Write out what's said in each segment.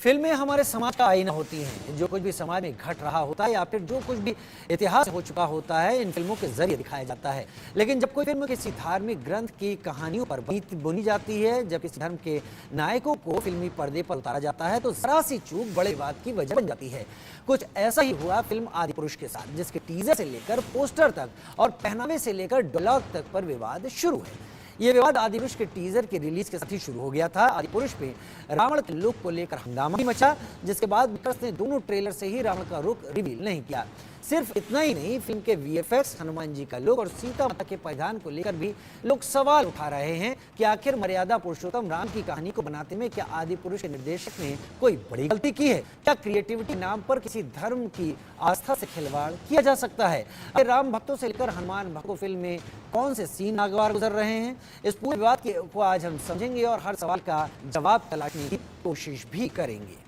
फिल्में हमारे समाज का आईना होती हैं। जो कुछ भी समाज में घट रहा होता है या फिर जो कुछ भी इतिहास हो चुका होता है, इन फिल्मों के जरिए दिखाया जाता है। लेकिन जब कोई फिल्म किसी धार्मिक ग्रंथ की कहानियों पर बुनी जाती है, जब किसी धर्म के नायकों को फिल्मी पर्दे पर उतारा जाता है, तो जरा सी चूक बड़े विवाद की वजह बन जाती है। कुछ ऐसा ही हुआ फिल्म आदिपुरुष के साथ, जिसके टीजर से लेकर पोस्टर तक और पहनावे से लेकर डायलॉग तक पर विवाद शुरू है। ये विवाद आदिपुरुष के टीजर के रिलीज के साथ ही शुरू हो गया था। आदिपुरुष में रावण के लुक को लेकर हंगामा भी मचा, जिसके बाद मेकर्स ने दोनों ट्रेलर से ही रावण का रुख रिवील नहीं किया। सिर्फ इतना ही नहीं, फिल्म के वीएफएक्स, हनुमान जी का लुक और सीता माता के परिधान को लेकर भी लोग सवाल उठा रहे हैं कि आखिर मर्यादा पुरुषोत्तम राम की कहानी को बनाते में क्या आदिपुरुष के निर्देशक ने कोई बड़ी गलती की है? क्या क्रिएटिविटी नाम पर किसी धर्म की आस्था से खिलवाड़ किया जा सकता है? राम भक्तों से लेकर हनुमान भक्तों फिल्म में कौन से सीन नागवार गुजर रहे हैं? इस पूरे विवाद को आज हम समझेंगे और हर सवाल का जवाब तलाशने की कोशिश भी करेंगे।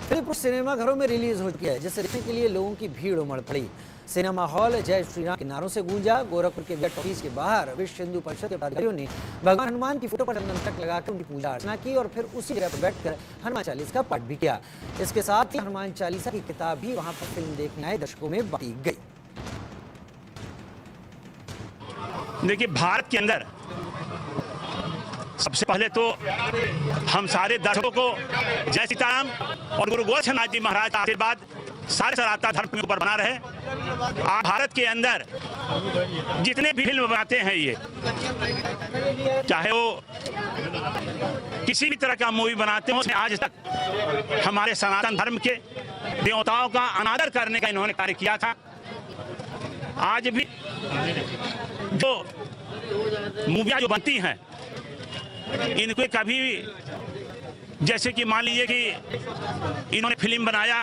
फिल्म सिनेमाघरों में रिलीज हो चुकी है, जिसे देखने के लिए लोगों की भीड़ उमड़ पड़ी। सिनेमा हॉल जय श्री राम के नारों से गूंजा। गोरखपुर के विजय ऑफिस के बाहर विश्व हिंदू परिषद के पदाधिकारियों ने भगवान हनुमान की फोटो पर चंदन तक लगाकर उनकी पूजा अर्चना की और फिर उसी जगह पर बैठकर हनुमान चालीसा का पाठ भी किया। इसके साथ ही हनुमान चालीसा की किताब भी वहां पर फिल्म देखने आए दर्शकों में बांटी गई। देखिए, भारत के अंदर सबसे पहले तो हम सारे दर्शकों को जय सीताराम और गुरु गोरक्षनाथ जी महाराज का आशीर्वाद सारे सनातन धर्म के ऊपर बना रहे। आज भारत के अंदर जितने भी फिल्म बनाते हैं, ये चाहे वो किसी भी तरह का मूवी बनाते हो, आज तक हमारे सनातन धर्म के देवताओं का अनादर करने का इन्होंने कार्य किया था। आज भी जो मूवियाँ जो बनती हैं, इनको कभी जैसे कि मान लीजिए कि इन्होंने फिल्म बनाया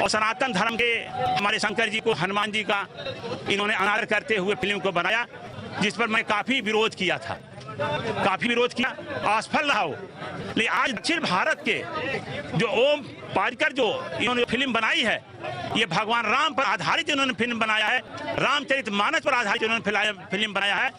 और सनातन धर्म के हमारे शंकर जी को, हनुमान जी का इन्होंने अनादर करते हुए फिल्म को बनाया, जिस पर मैं काफ़ी विरोध किया था, काफ़ी विरोध किया, असफल रहा हो। लेकिन आज दक्षिण भारत के जो ओम पारिकर जो इन्होंने फिल्म बनाई है, ये भगवान राम पर आधारित इन्होंने फिल्म बनाया है, रामचरितमानस पर आधारित इन्होंने फिल्म बनाया है।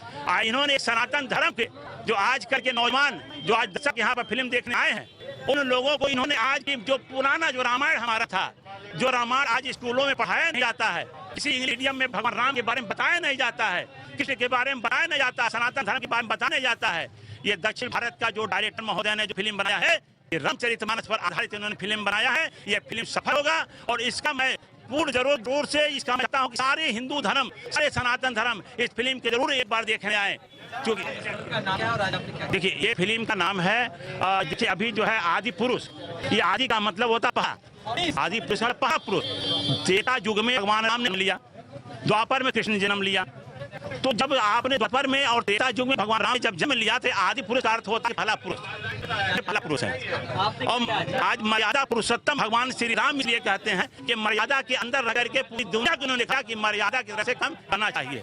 इन्होंने सनातन धर्म के जो आजकल के नौजवान जो आज दर्शक यहाँ पर फिल्म देखने आए हैं, उन लोगों को इन्होंने आज की जो पुराना जो रामायण हमारा था, जो रामायण आज स्कूलों में पढ़ाया नहीं जाता है, किसी इंग्लिश मीडियम में भगवान राम के बारे में बताया नहीं जाता है, किसी के बारे में बताया नहीं जाता, सनातन धर्म के बारे में बताया नहीं जाता है। ये दक्षिण भारत का जो डायरेक्टर महोदय ने जो फिल्म बनाया है, ये रामचरितमानस पर आधारित इन्होंने फिल्म बनाया है। ये फिल्म सफल होगा और इसका मैं पूर्ण जरूर से इसका मैं चाहता हूँ कि सारे हिंदू धर्म, सारे सनातन धर्म इस फिल्म के जरूर एक बार देखने आए। क्योंकि देखिए, ये फिल्म का नाम है देखिए अभी जो है आदि पुरुष। ये आदि का मतलब होता पहा, आदि पुरुष पहा पुरुष। त्रेता युग में भगवान राम ने जन्म लिया, द्वापर में कृष्ण जन्म लिया। तो जब आपने द्वापर में और त्रेता युग में भगवान राम ने जब जन्म लिया, तो आदि पुरुष का अर्थ होता है पहला पुरुष, पहला पुरुष है। और आज मर्यादा पुरुषोत्तम भगवान श्री राम इसलिए कहते हैं कि मर्यादा के अंदर रह करके पूरी दुनिया को उन्होंने कहा कि मर्यादा की तरह से काम करना चाहिए।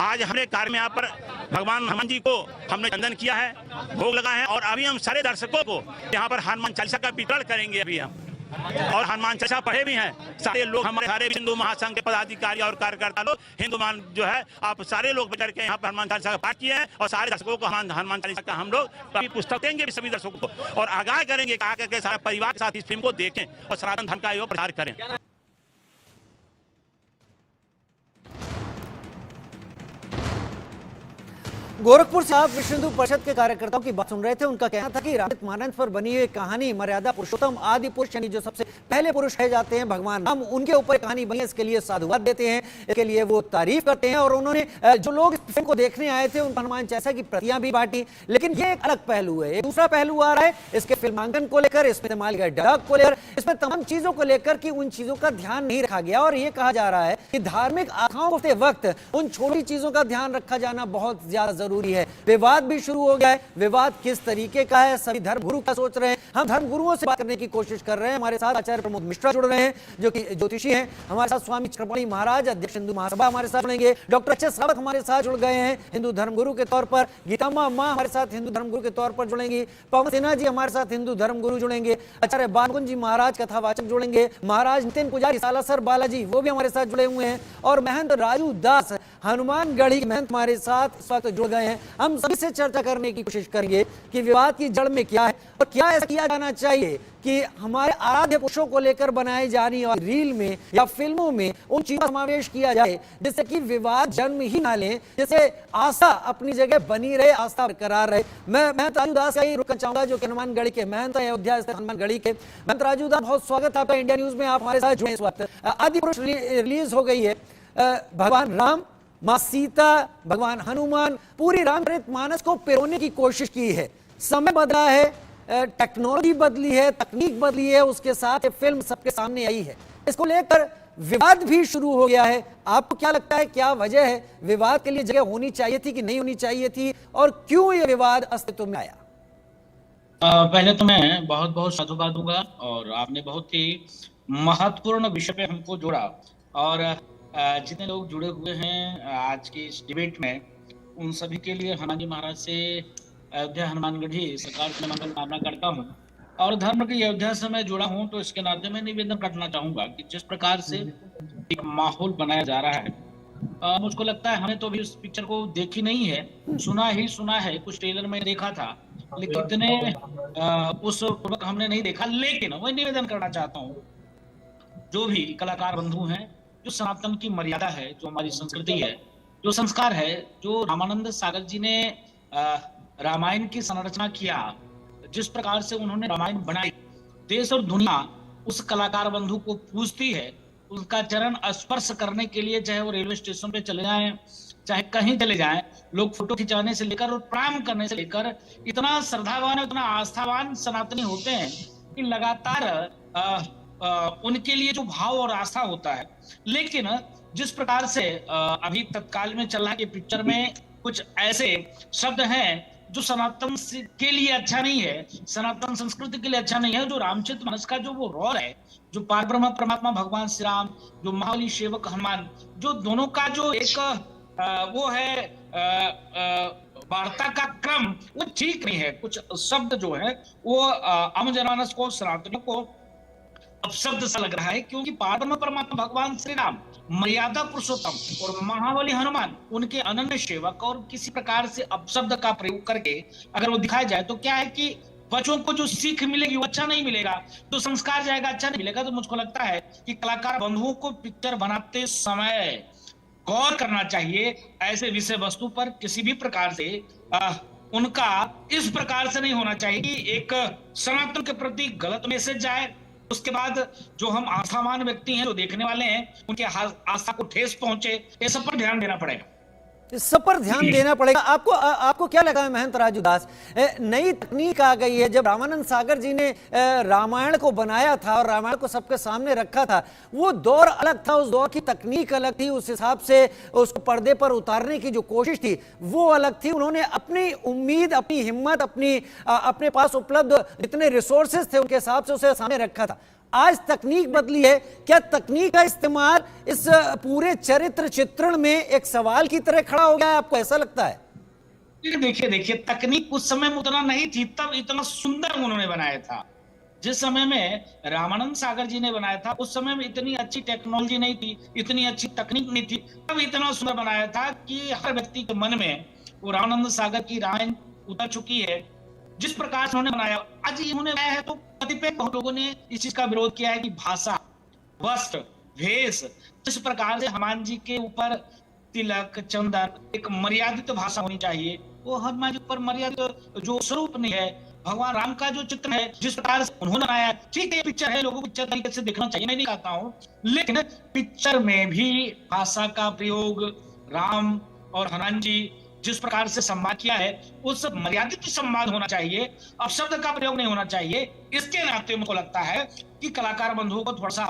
आज हमारे कार्य में यहाँ पर भगवान हनुमान जी को हमने चंदन किया है, भोग लगाए हैं और अभी हम सारे दर्शकों को यहाँ पर हनुमान चालीसा का वितरण करेंगे अभी हम, और हनुमान चालीसा पढ़े भी हैं सारे लोग, हमारे सारे हिंदू महासंघ के पदाधिकारी और कार्यकर्ता लोग, हिंदू मान जो है आप सारे लोग बैठ के यहाँ पर हनुमान चालीसा का पाठ किए हैं और सारे दर्शकों को हनुमान चालीसा का हम लोग कभी पुस्तक देंगे सभी दर्शकों को और आगाह करेंगे कि आकर के सारा परिवार के साथ इस फिल्म को देखें और सनातन धर्म का प्रचार करें। गोरखपुर से आप विश्व हिंदू परिषद के कार्यकर्ताओं की बात सुन रहे थे। उनका कहना था कि रामचरितमानस पर बनी हुई कहानी मर्यादा पुरुषोत्तम आदि पुरुष, यानी जो सबसे पहले पुरुष है जाते हैं भगवान राम, उनके ऊपर कहानी बनी है। इसके लिए साधुवाद देते हैं, इसके लिए वो तारीफ करते हैं और उन्होंने जो लोग इस फिल्म को देखने आए थे उनको हनुमान चालीसा की प्रतियां भी बांटी। लेकिन ये एक अलग पहलू है, एक दूसरा पहलू आ रहा है इसके फिल्मांकन को लेकर, इसमें इस्तेमाल किए डायलॉग को लेकर, इसमें तमाम चीजों को लेकर कि उन चीजों का ध्यान नहीं रखा गया। और ये कहा जा रहा है कि धार्मिक आखाओं के वक्त उन छोटी चीजों का ध्यान रखा जाना बहुत ज्यादा जरूरी है। विवाद भी शुरू हो गया है। विवाद किस तरीके का है, सभी धर्मगुरु क्या सोच रहे हैं, हम धर्म गुरुओं से बात करने की कोशिश कर रहे हैं। हमारे साथ आचार्य प्रमोद मिश्रा जुड़ रहे हैं जो कि ज्योतिषी हैं। हमारे साथ स्वामी चक्रपाणी महाराज, अध्यक्ष हिंदू महासभा हमारे साथ जुड़ेंगे। Doctor HS. रावत हमारे साथ जुड़ गए हैं हिंदू धर्मगुरु के तौर पर। गीताम्मा माँ हमारे साथ हिंदू धर्मगुरु के तौर पर जुड़ेंगी। पवन सिन्हा जी हमारे साथ हिंदू धर्मगुरु जुड़ेंगे। आचार्य बालकुंज जी महाराज कथावाचक जुड़ेंगे। महाराज नितिन पुजारी सालासर बालाजी वो भी हमारे साथ जुड़े हुए हैं। और महंत राजू दास हनुमानगढ़ी महंत हमारे साथ इस वक्त जुड़ गए हैं। हम सभी से चर्चा करने की कोशिश करेंगे कि विवाद की जड़ में क्या है और क्या ऐसा किया जाना चाहिए कि हमारे आराध्य पुरुषों को लेकर बनाई जाने वाली रील में या फिल्मों में उन चीजों का समावेश किया जाए जिससे कि विवाद जन्म ही ना ले, जिससे आस्था अपनी जगह बनी रहे, आस्था बरकरार रहे। मैं महंत राजू दास का ही रुकना चाहूंगा जो कि हनुमानगढ़ी के महंत है, अयोध्या स्थित हनुमानगढ़ी के। महंत राजू दास, बहुत स्वागत है आपका इंडिया न्यूज में। आप हमारे साथ जुड़े इस वक्त। आदि पुरुष रिलीज हो गई है। भगवान राम, माँ सीता, भगवान हनुमान, पूरी रामचरित मानस को पिरोने की कोशिश की है। समय बदला है, टेक्नोलॉजी बदली है, तकनीक बदली है, उसके साथ फिल्म सबके सामने आई है। इसको लेकर विवाद भी शुरू हो गया है। आपको क्या लगता है, क्या वजह है? विवाद के लिए जगह होनी चाहिए थी कि नहीं होनी चाहिए थी, और क्यों ये विवाद अस्तित्व में आया? पहले तो मैं बहुत बहुत साधुवाद दूंगा, और आपने बहुत ही महत्वपूर्ण विषय पे हमको जोड़ा। और जितने लोग जुड़े हुए हैं आज की इस डिबेट में, उन सभी के लिए हनुमान जी महाराज से अयोध्या हनुमानगढ़ी सरकार से मंगल कामना करता हूँ। और धर्म की अयोध्या से मैं जुड़ा हूँ तो इसके नाते मैं निवेदन करना चाहूंगा कि जिस प्रकार से एक माहौल बनाया जा रहा है, मुझको लगता है हमें तो अभी उस पिक्चर को देखी नहीं है, सुना है, कुछ ट्रेलर में देखा था, लेकिन इतने उस पूर्वक हमने नहीं देखा। लेकिन वही निवेदन करना चाहता हूँ, जो भी कलाकार बंधु हैं, जो सनातन की मर्यादा है, जो हमारी संस्कृति है, जो संस्कार है, जो रामानंद सागर जी ने रामायण की संरचना किया, जिस प्रकार से उन्होंने रामायण बनाई, देश और दुनिया उस कलाकार बंधु को पूजती है। उसका चरण स्पर्श करने के लिए चाहे वो रेलवे स्टेशन पे चले जाएं, चाहे कहीं चले जाएं, लोग फोटो खिंचाने से लेकर और प्रणाम करने से लेकर इतना श्रद्धावान, इतना आस्थावान सनातनी होते हैं कि लगातार उनके लिए जो भाव और आस्था होता है। लेकिन जिस प्रकार से अभी तत्काल में चल रहा है कि पिक्चर में कुछ ऐसे शब्द हैं जो सनातन के लिए अच्छा नहीं है, सनातन संस्कृति के लिए अच्छा नहीं है, जो रामचरित मानस का जो वो रॉर है, जो पारब्रह्म परमात्मा भगवान श्री राम, जो महाबली सेवक हनुमान, जो दोनों का जो एक वो है वार्ता का क्रम, वो ठीक नहीं है। कुछ शब्द जो है वो आम जनमानस को, सनातनियों को अपशब्द सा लग रहा है, क्योंकि पारब्रह्म परमात्मा भगवान श्री राम, मर्यादा पुरुषोत्तम और महाबली हनुमान उनके अनन्य सेवक, और किसी प्रकार से अपशब्द का प्रयोग करके अगर वो दिखाया जाए तो क्या है कि बच्चों को जो सीख मिलेगी वो अच्छा नहीं मिलेगा, तो संस्कार जाएगा अच्छा नहीं मिलेगा। तो मुझको लगता है कि कलाकार बंधुओं को पिक्चर बनाते समय गौर करना चाहिए ऐसे विषय वस्तु पर। किसी भी प्रकार से उनका इस प्रकार से नहीं होना चाहिए कि एक सनातन के प्रति गलत मैसेज जाए, उसके बाद जो हम आस्थावान व्यक्ति हैं, जो देखने वाले हैं, उनके आस्था को ठेस पहुंचे। ये सब पर ध्यान देना पड़ेगा, इस सब पर ध्यान देना पड़ेगा। आपको क्या लगा है महंत राजू दास? नई तकनीक आ गई है। जब रामानंद सागर जी ने रामायण को बनाया था और रामायण को सबके सामने रखा था, वो दौर अलग था, उस दौर की तकनीक अलग थी, उस हिसाब से उसको पर्दे पर उतारने की जो कोशिश थी वो अलग थी। उन्होंने अपनी उम्मीद, अपनी हिम्मत, अपने पास उपलब्ध जितने रिसोर्सेज थे उनके हिसाब से उसे सामने रखा था। आज तकनीक बदली है, क्या तकनीक का इस्तेमाल इस पूरे चरित्र चित्रण में एक सवाल की तरह खड़ा हो गया है? आपको ऐसा लगता है? देखिए, तकनीक उस समय में उतना नहीं थी, तब इतना सुंदर उन्होंने बनाया था। जिस समय में रामानंद सागर जी ने बनाया था, उस समय में इतनी अच्छी टेक्नोलॉजी नहीं थी, इतनी अच्छी तकनीक नहीं थी, तब इतना सुंदर बनाया था कि हर व्यक्ति के मन में वो रामानंद सागर की रामायण उतर चुकी है। जिस प्रकार से उन्होंने बनाया, आज इन्होंने बनाया है तो कतिपय बहुत लोगों ने इस चीज का विरोध किया है कि भाषा, वस्त्र, भेष, जिस प्रकार से हनुमान जी के ऊपर तिलक, चंदन, एक मर्यादित भाषा होनी चाहिए, वो हनुमान जी पर मर्यादित जो स्वरूप नहीं है। भगवान राम का जो चित्र है, जिस प्रकार से उन्होंने बनाया, ठीक है पिक्चर है, लोगों को पिक्चर तरीके से देखना चाहिए, मैं नहीं कहता हूँ, लेकिन पिक्चर में भी भाषा का प्रयोग, राम और हनुमान जी जिस प्रकार से संवाद किया है, उस मर्यादित संवाद होना चाहिए, अपशब्द का प्रयोग नहीं होना चाहिए। इसके नाते मुझको लगता है कि कलाकार बंधुओं को थोड़ा सा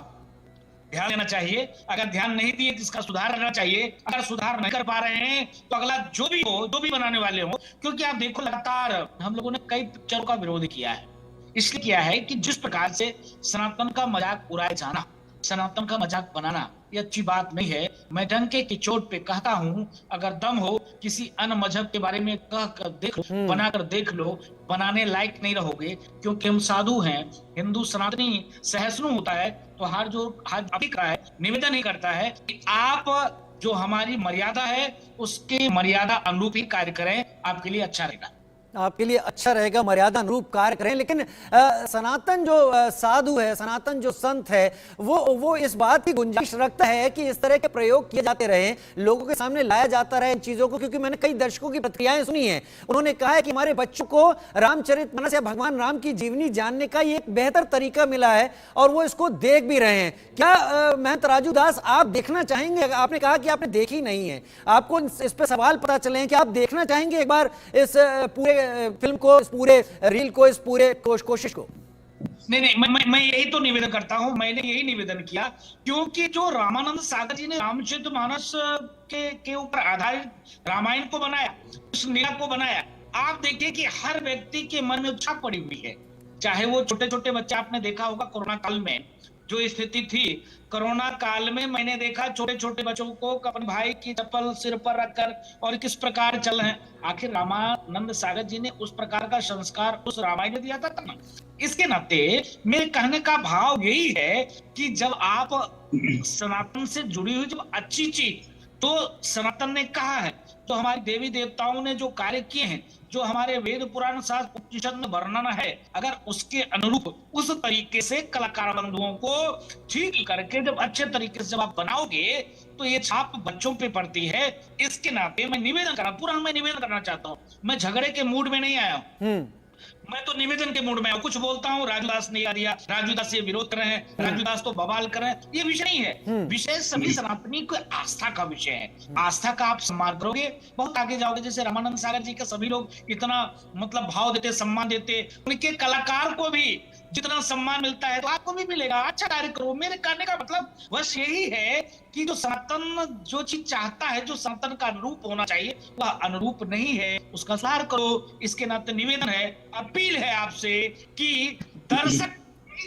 ध्यान देना चाहिए। अगर ध्यान नहीं दिए तो इसका सुधार करना चाहिए। अगर सुधार नहीं कर पा रहे हैं तो अगला जो भी हो, जो भी बनाने वाले हो, क्योंकि आप देखो लगातार हम लोगों ने कई पिक्चरों का विरोध किया है, इसलिए किया है कि जिस प्रकार से सनातन का मजाक उड़ाया जाना, सनातन का मजाक बनाना, ये अच्छी बात नहीं है। मैं डंके की चोट पे कहता हूं, अगर दम हो किसी अन्य मजहब के बारे में कह कर देख, बनाकर देख लो, बनाने लायक नहीं रहोगे, क्योंकि हम साधु हैं। हिंदू सनातनी सहिष्णु होता है, तो हर जो है निवेदन ही करता है कि आप जो हमारी मर्यादा है उसके मर्यादा अनुरूप ही कार्य करें, आपके लिए अच्छा रहेगा। आपके लिए अच्छा रहेगा, मर्यादा अनुरूप कार्य करें। लेकिन सनातन जो साधु है, सनातन जो संत है, वो इस बात की गुंजाइश रखता है कि इस तरह के प्रयोग किए जाते रहे, लोगों के सामने लाया जाता रहे इन चीजों को। क्योंकि मैंने कई दर्शकों की प्रतिक्रियाएं सुनी हैं, उन्होंने कहा है कि हमारे बच्चों को रामचरितमानस या भगवान राम की जीवनी जानने का ये एक बेहतर तरीका मिला है और वो इसको देख भी रहे हैं। क्या महंत राजू दास, आप देखना चाहेंगे? आपने कहा कि आपने देखी नहीं है, आपको इस पर सवाल पता चले हैं कि आप देखना चाहेंगे एक बार इस पूरे फिल्म को, इस पूरे रील को, इस पूरे कोशिश को? नहीं, मैं यही तो निवेदन करता हूं, मैंने यही निवेदन किया, क्योंकि जो रामानंद सागर जी ने रामचरितमानस के ऊपर आधारित रामायण को बनाया, उस लीला को बनाया, आप देखिए कि हर व्यक्ति के मन में छाप पड़ी हुई है। चाहे वो छोटे छोटे बच्चे, आपने देखा होगा कोरोना काल में जो स्थिति थी, कोरोना काल में मैंने देखा छोटे छोटे बच्चों को अपने भाई की चप्पल सिर पर रखकर और किस प्रकार चल रहे हैं। आखिर रामानंद सागर जी ने उस प्रकार का संस्कार उस रामायण में दिया था ना। इसके नाते मेरे कहने का भाव यही है कि जब आप सनातन से जुड़ी हुई जब अच्छी चीज, तो सनातन ने कहा है, तो हमारे देवी देवताओं ने जो कार्य किए हैं, जो हमारे वेद पुराण शास्त्र उपनिषद में वर्णन है, अगर उसके अनुरूप उस तरीके से कलाकार बंधुओं को ठीक करके जब अच्छे तरीके से जब आप बनाओगे, तो ये छाप बच्चों पे पड़ती है। इसके नाते मैं निवेदन करना चाहता हूँ। मैं झगड़े के मूड में नहीं आया हूँ, मैं तो निवेदन के मूड में हूं। कुछ बोलता हूं, राजू दास ने दिया, राजू दास ये विरोध कर रहे हैं, राजू दास तो बवाल कर रहे हैं, ये विषय नहीं है। विषय सभी सनातनी को आस्था का विषय है। आस्था का आप सम्मान करोगे, बहुत आगे जाओगे। जैसे रामानंद सागर जी का सभी लोग इतना मतलब भाव देते, सम्मान देते, उनके कलाकार को भी जितना सम्मान मिलता है तो आपको भी मिलेगा। अच्छा कार्य करो। मेरे कहने का मतलब बस यही है कि जो सनातन जो चीज चाहता है, जो सनातन का अनुरूप होना चाहिए, वह अनुरूप नहीं है, उसका सुधार करो। इसके नाते निवेदन है, अपील है आपसे कि दर्शक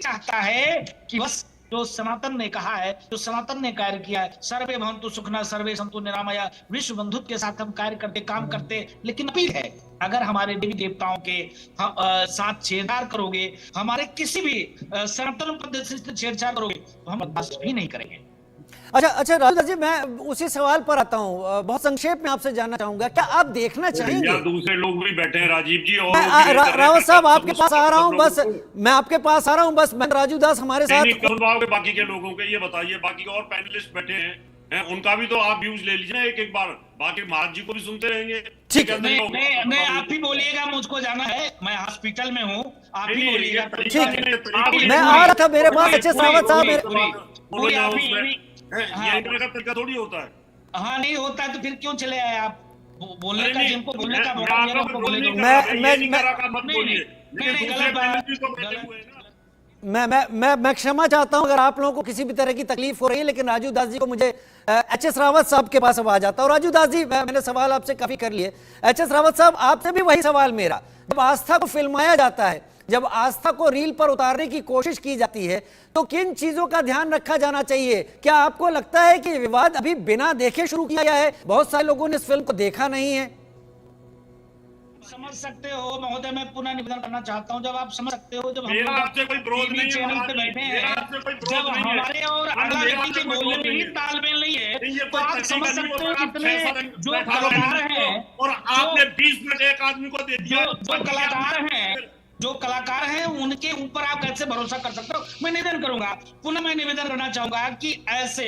चाहता है कि बस जो सनातन ने कहा है, जो सनातन ने कार्य किया है, सर्वे भवन्तु सुखिनः सर्वे सन्तु निरामया, विश्व बंधुत्व के साथ हम कार्य करते, काम करते। लेकिन अपील है, अगर हमारे देवी देवताओं के साथ छेड़छाड़ करोगे, हमारे किसी भी सनातन पद्धति से छेड़छाड़ करोगे, तो हम बर्दाश्त भी नहीं करेंगे। अच्छा राजू जी, मैं उसी सवाल पर आता हूँ। बहुत संक्षेप में आपसे जानना चाहूंगा, क्या आप देखना चाहेंगे? दूसरे लोग भी बैठे हैं राजीव जी, और रावत साहब आपके पास आ रहा हूँ, बस मैं आपके पास आ रहा हूँ, बस मैं राजू दास हमारे साथ। बाकी के लोगों के ये बताइए, बाकी और पैनलिस्ट बैठे हैं, उनका भी तो आप व्यूज ले लीजिए एक बार, बाकी महाराज जी को भी सुनते रहेंगे। ठीक है, नहीं, आप ही बोलिएगा, मुझको जाना है, मैं हॉस्पिटल में हूँ, आप ही बोलिएगा। ठीक, मैं आ रहा था, मेरे पास अच्छे रावत साहब तरीका थोड़ी होता है। हाँ, नहीं होता है तो फिर क्यों चले आए आप? बोलने का, जिनको बोलने का मैं क्षमा चाहता हूं अगर आप लोगों को किसी भी तरह की तकलीफ हो रही है, लेकिन राजू दास जी को मुझे एच.एस. रावत साहब के पास अब आ जाता हूं। राजू दास जी, मैंने सवाल आपसे काफी कर लिए। एच.एस. रावत साहब, आपसे भी वही सवाल मेरा। जब आस्था को फिल्माया जाता है, जब आस्था को रील पर उतारने की कोशिश की जाती है, तो किन चीजों का ध्यान रखा जाना चाहिए? क्या आपको लगता है कि विवाद अभी बिना देखे शुरू किया गया है? बहुत सारे लोगों ने इस फिल्म को देखा नहीं है। समझ सकते हो महोदय, मैं पुनः निवेदन करना चाहता हूं, जब आप समझ सकते हो, जब हम आपसे कोई विरोध नहीं चैनल पे बैठे हैं, जब हमारे और अगला व्यक्ति के बोलने में ही तालमेल नहीं है, तो आप समझ सकते हो कितने जो कलाकार हैं, और आपने 20 मिनट एक आदमी को दे दिया, जो कलाकार हैं उनके ऊपर आप कैसे भरोसा कर सकते हो? मैं निवेदन करूंगा, पुनः मैं निवेदन करना चाहूंगा कि ऐसे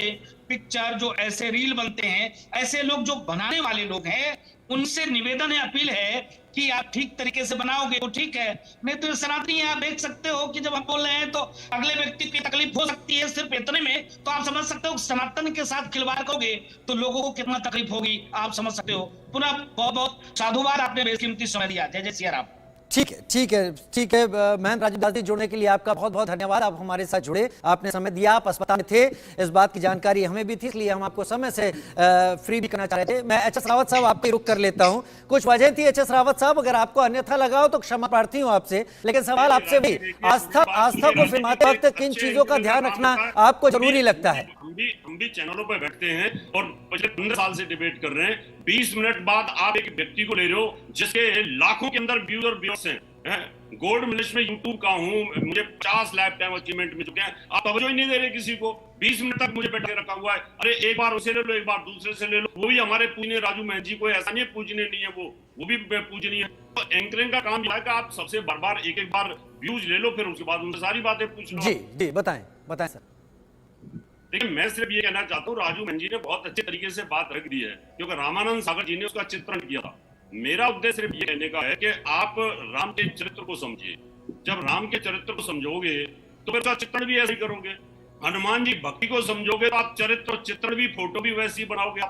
पिक्चर, जो ऐसे रील बनते हैं, ऐसे लोग जो बनाने वाले लोग हैं, उनसे निवेदन है, अपील है कि आप ठीक तरीके से बनाओगे तो ठीक है, नहीं तो सनातनी है। आप देख सकते हो कि जब हम बोल रहे हैं तो अगले व्यक्ति की तकलीफ हो सकती है, सिर्फ इतने में तो आप समझ सकते हो सनातन के साथ खिलवाड़ करोगे तो लोगों को कितना तकलीफ होगी, आप समझ सकते हो। पुनः बहुत बहुत साधुवाद, आपने बेशकीमती समय दिया। जय जय सिया राम। ठीक है, ठीक है, ठीक है। महेंद्र राजीव दास जी, जुड़ने के लिए आपका बहुत बहुत धन्यवाद। आप हमारे साथ जुड़े, आपने समय दिया, आप अस्पताल में थे, इस बात की जानकारी हमें भी थी, इसलिए हम आपको समय से फ्री भी करना चाह रहे थे। मैं एच एस रावत साहब आपके रुक कर लेता हूं। कुछ वजह थी एच एस रावत साहब, अगर आपको अन्यथा लगा हो तो क्षमा प्रार्थी हूं आपसे, लेकिन सवाल आपसे भी, आस्था को फिल्माते वक्त किन चीजों का ध्यान रखना आपको जरूरी लगता है? हम भी चैनलों पर बैठते हैं और पिछले 15 साल से डिबेट कर रहे हैं। 20 मिनट बाद आप एक व्यक्ति को ले रहे हो जिसके लाखों के अंदर व्यूज और व्यूअर्स हैं। गोल्ड मेडलिस्ट में यूट्यूब का हूं, मुझे 50 लाइफ टाइम अचीवमेंट मिल चुके हैं। आप तवज्जो ही नहीं दे रहे किसी को। 20 मिनट तक मुझे बैठ के रखा हुआ है। अरे एक बार उसे ले लो, एक बार दूसरे से ले लो। वो भी हमारे पूजनीय राजू महंत जी को, ऐसा नहीं है पूजनीय नहीं है, वो भी पूजनीय है। तो एंकरिंग का काम यह है कि आप सबसे बार एक बार व्यूज ले लो, फिर उसके बाद उनसे सारी बातें पूछ लो। जी जी, बताएं बताएं सर। देखिए, मैं सिर्फ ये कहना चाहता हूँ, राजू महंत जी ने बहुत अच्छे तरीके से बात रख दी है, क्योंकि रामानंद सागर जी ने उसका चित्रण किया था। मेरा उद्देश्य सिर्फ ये कहने का है कि आप राम के चरित्र को समझिए। जब राम के चरित्र को समझोगे तो फिर उसका चित्रण भी ऐसे ही करोगे। हनुमान जी भक्ति को समझोगे तो आप चरित्र और चित्रण भी, फोटो भी वैसे ही बनाओगे।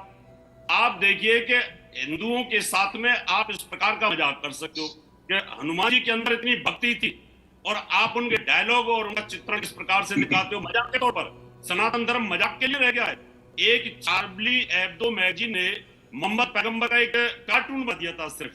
आप देखिए कि हिंदुओं के साथ में आप इस प्रकार का मजाक कर सकते हो कि हनुमान जी के अंदर इतनी भक्ति थी और आप उनके डायलॉग और उनका चित्रण इस प्रकार से दिखाते हो मजाक के तौर पर। सनातन धर्म मजाक के लिए रह गया है। एक चार्ली एब्दो मैगजीन ने मोहम्मद पैगंबर का एक कार्टून बना दिया था सिर्फ,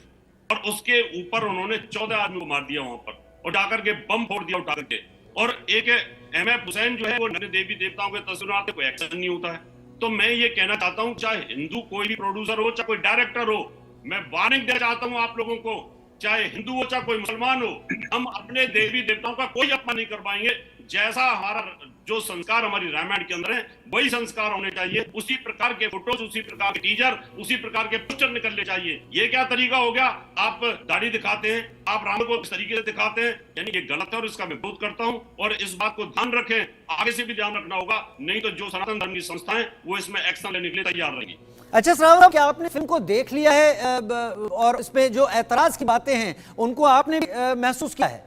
और उसके ऊपर उन्होंने 14 आदमी को मार दिया वहां पर, और जाकर के बम फोड़ दिया उठा करके। और एक एम.एफ. हुसैन जो है वो नए देवी देवताओं के तस्वीर आते, कोई एक्शन नहीं होता है। तो मैं ये कहना चाहता हूं, चाहे हिंदू कोई भी प्रोड्यूसर हो, चाहे कोई डायरेक्टर हो, मैं वार्निंग देना चाहता हूं आप लोगों को, चाहे हिंदू हो चाहे कोई मुसलमान हो, हम अपने देवी देवताओं का कोई अपमान नहीं कर पाएंगे। जैसा हमारा जो संस्कार हमारी रामायण के अंदर है वही संस्कार होने चाहिए। उसी प्रकार के फोटोज, उसी प्रकार के टीजर, उसी प्रकार के पोस्टर निकलने चाहिए। ये क्या तरीका हो गया? आप दाढ़ी दिखाते हैं, आप राम को इस तरीके से दिखाते हैं, यानी ये गलत है और इसका मैं विरोध करता हूं। और इस बात को ध्यान रखें, आगे से भी ध्यान रखना होगा, नहीं तो जो सनातन धर्म की संस्थाएं वो इसमें एक्शन लेने के लिए तैयार रहेंगी। अच्छा श्रावण, क्या आपने फिल्म को देख लिया है और इसमें जो ऐतराज की बातें हैं उनको आपने महसूस किया है?